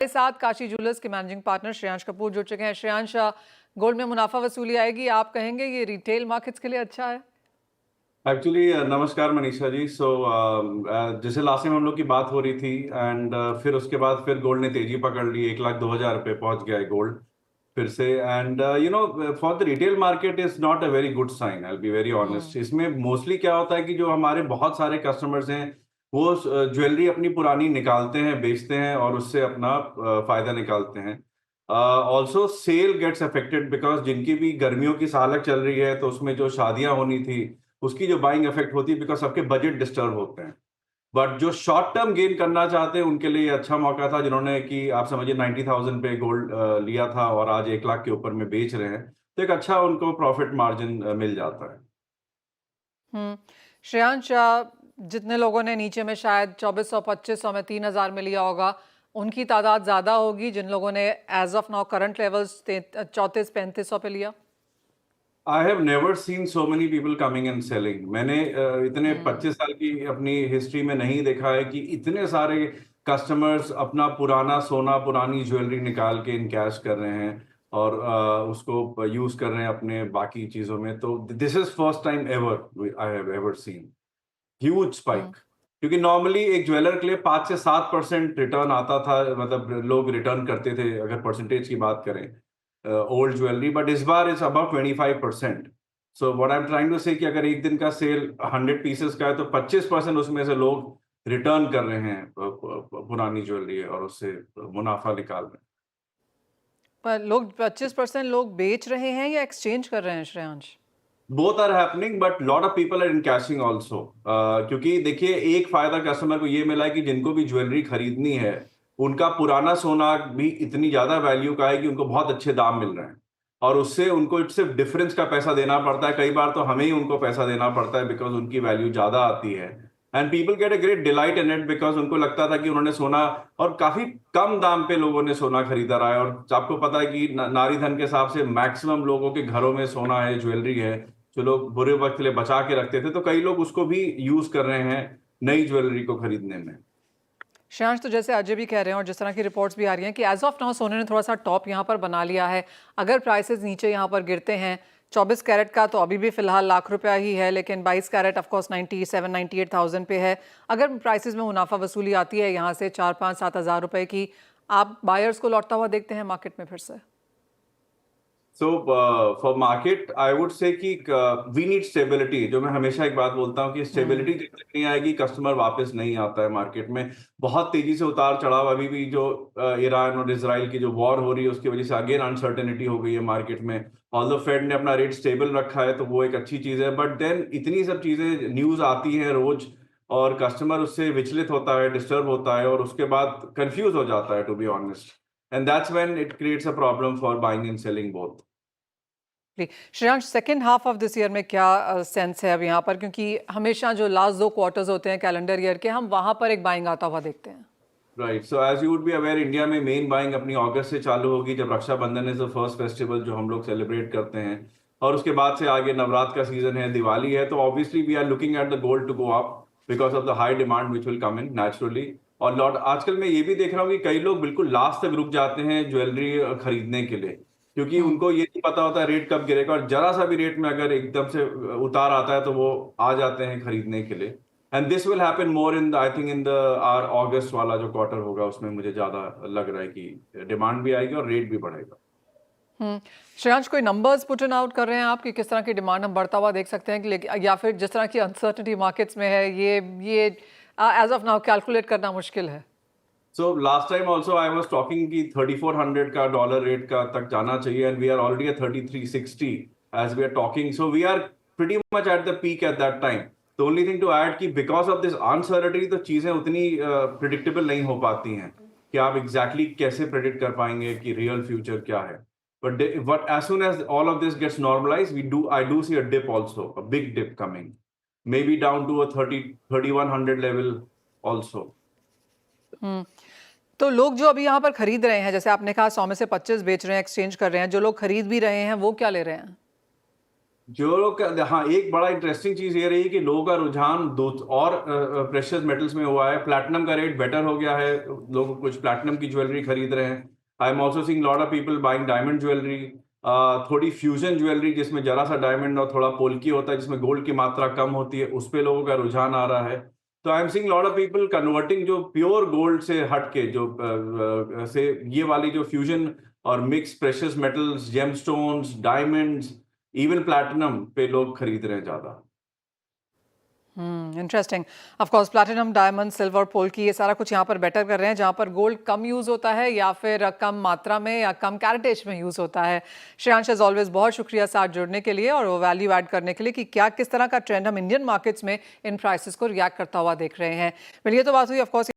के साथ काशी ज्वेलर्स के मैनेजिंग पार्टनर श्रेयांश कपूर जुड़ चुके हैं। श्रेयांश, गोल्ड में मुनाफा वसूली आएगी, आप कहेंगे ये रिटेल मार्केट्स के लिए अच्छा है? एक्चुअली नमस्कार मनीषा जी। जैसे लास्ट टाइम हम लोग की बात हो रही थी एंड फिर उसके बाद फिर गोल्ड ने तेजी पकड़ ली, 1,02,000 रुपये पहुंच गया है गोल्ड फिर से। And for the retail market is not a very good sign, I will be very honest. इसमें मोस्टली क्या होता है कि जो हमारे बहुत सारे कस्टमर्स हैं वो ज्वेलरी अपनी पुरानी निकालते हैं, बेचते हैं और उससे अपना फायदा निकालते हैं। Also sale gets affected because जिनकी भी गर्मियों की सालक चल रही है तो उसमें जो शादियां होनी थी उसकी जो बाइंग इफेक्ट होती है बिकॉज सबके बजट डिस्टर्ब होते हैं। बट जो शॉर्ट टर्म गेन करना चाहते हैं उनके लिए ये अच्छा मौका था, जिन्होंने कि आप समझिए 90,000 पे गोल्ड लिया था और आज 1 लाख के ऊपर में बेच रहे हैं, तो एक अच्छा उनको प्रॉफिट मार्जिन मिल जाता है। हम्म। श्रेयांश, जितने लोगों ने नीचे में शायद 2400 2500 में 3000 में लिया होगा, उनकी तादाद ज्यादा होगी जिन लोगों ने as of now current levels 3400 3500 पे लिया। I have never seen so many people coming and selling. मैंने इतने हम्म। 25 साल की अपनी हिस्ट्री में नहीं देखा है कि इतने सारे कस्टमर्स अपना पुराना सोना, पुरानी ज्वेलरी निकाल के इनकैश कर रहे हैं और उसको यूज कर रहे हैं अपने बाकी चीजों में। तो this is first time ever I have ever seen huge hmm. Spike. क्योंकि नॉर्मली एक ज्वेलर के लिए 5 से 7% रिटर्न आता था, मतलब लोग रिटर्न करते थे अगर परसेंटेज की बात करें ओल्ड ज्वेलरी, बट इस बार is about 25%। So what I am trying to say कि अगर एक दिन का सेल 100 पीसेस का है तो 25% उसमें से लोग रिटर्न कर रहे हैं पुरानी ज्वेलरी और उससे मुनाफा निकाल रहे हैं। पर लोग 25% लोग बेच रहे हैं या एक्सचेंज कर रहे हैं Shreyansh? Both are happening but lot of people are in cashing also. क्योंकि देखिए एक फायदा कस्टमर को ये मिला है कि जिनको भी ज्वेलरी खरीदनी है उनका पुराना सोना भी इतनी ज्यादा वैल्यू का है कि उनको बहुत अच्छे दाम मिल रहे हैं और उससे उनको सिर्फ डिफरेंस का पैसा देना पड़ता है। कई बार तो हमें ही उनको पैसा देना पड़ता है बिकॉज उनकी वैल्यू ज्यादा आती है। And people get a great delight in it because उनको लगता था कि उन्होंने सोना और काफी कम दाम पे लोगों ने सोना खरीदा रहा है। और आपको पता है कि नारी धन के हिसाब से मैक्सिमम लोगों के घरों में सोना है, ज्वेलरी है जो लोग बुरे वक्त के लिए बचा के रखते थे, तो कई लोग उसको भी यूज कर रहे हैं नई ज्वेलरी को खरीदने में। श्रेयांश, तो जैसे अजय भी कह रहे हैं और जिस तरह की रिपोर्ट्स भी आ रही हैं कि एज ऑफ नाउ सोने ने थोड़ा सा टॉप यहाँ पर बना लिया है। अगर प्राइसेस नीचे यहाँ पर गिरते हैं, 24 कैरेट का तो अभी भी फिलहाल लाख रुपया ही है, लेकिन 22 कैरेट ऑफकोर्स 97-98,000 पे है। अगर प्राइसेस में मुनाफा वसूली आती है यहाँ से 4-5-7 हज़ार रुपए की, आप बायर्स को लौटता हुआ देखते हैं मार्केट में फिर से? So for market I would say कि वी नीड स्टेबिलिटी। जो मैं हमेशा एक बात बोलता हूँ कि स्टेबिलिटी जब तक नहीं आएगी कस्टमर वापस नहीं आता है मार्केट में। बहुत तेजी से उतार चढ़ाव अभी भी जो ईरान और इसराइल की जो वॉर हो रही है उसकी वजह से अगेन अनसर्टेनिटी हो गई है मार्केट में। ऑल्दो फेड ने अपना रेट स्टेबल रखा है तो वो एक अच्छी चीज है, बट देन इतनी सब चीजें न्यूज आती हैं रोज और कस्टमर उससे विचलित होता है, डिस्टर्ब होता है और उसके बाद कंफ्यूज हो जाता है, to be honest. And that's when it creates a problem for buying and selling both. Shreyansh, second half of this year में क्या सेंस है अब यहाँ पर, क्योंकि हमेशा जो लास्ट 2 क्वार्टर्स होते हैं कैलेंडर ईयर के, हम वहां पर एक बाइंग आता हुआ देखते हैं। Right. So as you would be aware, India में मेन बाइंग अपनी अगस्त से चालू होगी जब Rakshabandhan is the first festival जो हम लोग सेलिब्रेट करते हैं। और उसके बाद से आगे नवरात्र का सीजन है, दिवाली है, तो obviously we are looking at the gold to go up because of the high demand which will come in naturally. और लॉट आजकल मैं ये भी देख रहा हूँ कि कई लोग बिल्कुल लास्ट तक रुक जाते हैं ज्वेलरी खरीदने के लिए, क्योंकि हम्म। उनको ये नहीं पता होता रेट कब गिरेगा और जरा सा भी रेट में अगर एकदम से उतार आता है तो वो आ जाते हैं खरीदने के लिए। And this will happen more in the I think in the आर अगस्त वाला जो क्वार्टर होगा उसमें मुझे ज्यादा लग रहा है कि डिमांड भी आएगी और रेट भी बढ़ेगा। हम्म। श्रेयांश, कोई नंबर्स पुट इन आउट कर रहे हैं आप कि किस तरह की डिमांड हम बढ़ता हुआ देख सकते हैं, कि या फिर जिस तरह की अनसर्टेनिटी मार्केट्स में है, ये एज ऑफ नाउ कैलकुलेट करना मुश्किल है? So last time also I was talking कि 3400 का डॉलर रेट का तक जाना चाहिए and we are already at 3360 as we are talking. So we are pretty much at the peak at that time. The only thing to add कि because of this uncertainty तो चीजें उतनी predictable नहीं हो पाती हैं कि आप एग्जैक्टली कैसे प्रिडिक्ट कर पाएंगे कि रियल फ्यूचर क्या है। But as soon as all of this gets normalized, I do see a dip also, a big dip coming, maybe down to a 3100 level also. हम्म। तो लोग जो अभी यहाँ पर खरीद रहे हैं, जैसे आपने कहा 100 में से 25 बेच रहे हैं, एक्सचेंज कर रहे हैं, जो लोग खरीद भी रहे हैं वो क्या ले रहे हैं? जो लोग हाँ, एक बड़ा इंटरेस्टिंग चीज ये रही कि लोगों का रुझान दो और प्रेशियस मेटल्स में हुआ है। प्लैटिनम का रेट बेटर हो गया है, लोग कुछ प्लैटिनम की ज्वेलरी खरीद रहे हैं। I am also seeing lot of people buying diamond jewellery, थोड़ी फ्यूजन ज्वेलरी जिसमें जरा सा डायमंड और थोड़ा पोल्की होता है, जिसमें गोल्ड की मात्रा कम होती है, उस पे लोगों का रुझान आ रहा है। तो I am seeing lot of people converting जो प्योर गोल्ड से हट के जो से ये वाली जो फ्यूजन और mix precious metals, gemstones, diamonds, even platinum पे लोग खरीद रहे हैं ज्यादा। Interesting. Of course platinum, diamond, silver, polki ये सारा कुछ यहाँ पर बेटर कर रहे हैं, जहाँ पर गोल्ड कम यूज़ होता है या फिर कम मात्रा में या कम कैरेटेज में यूज़ होता है। श्रेयांश एज ऑलवेज बहुत शुक्रिया साथ जुड़ने के लिए और वो वैल्यू ऐड करने के लिए कि क्या किस तरह का ट्रेंड हम इंडियन मार्केट्स में इन प्राइसेस को रिएक्ट करता हुआ देख रहे हैं। मिलिए तो बात हुई ऑफ कोर्स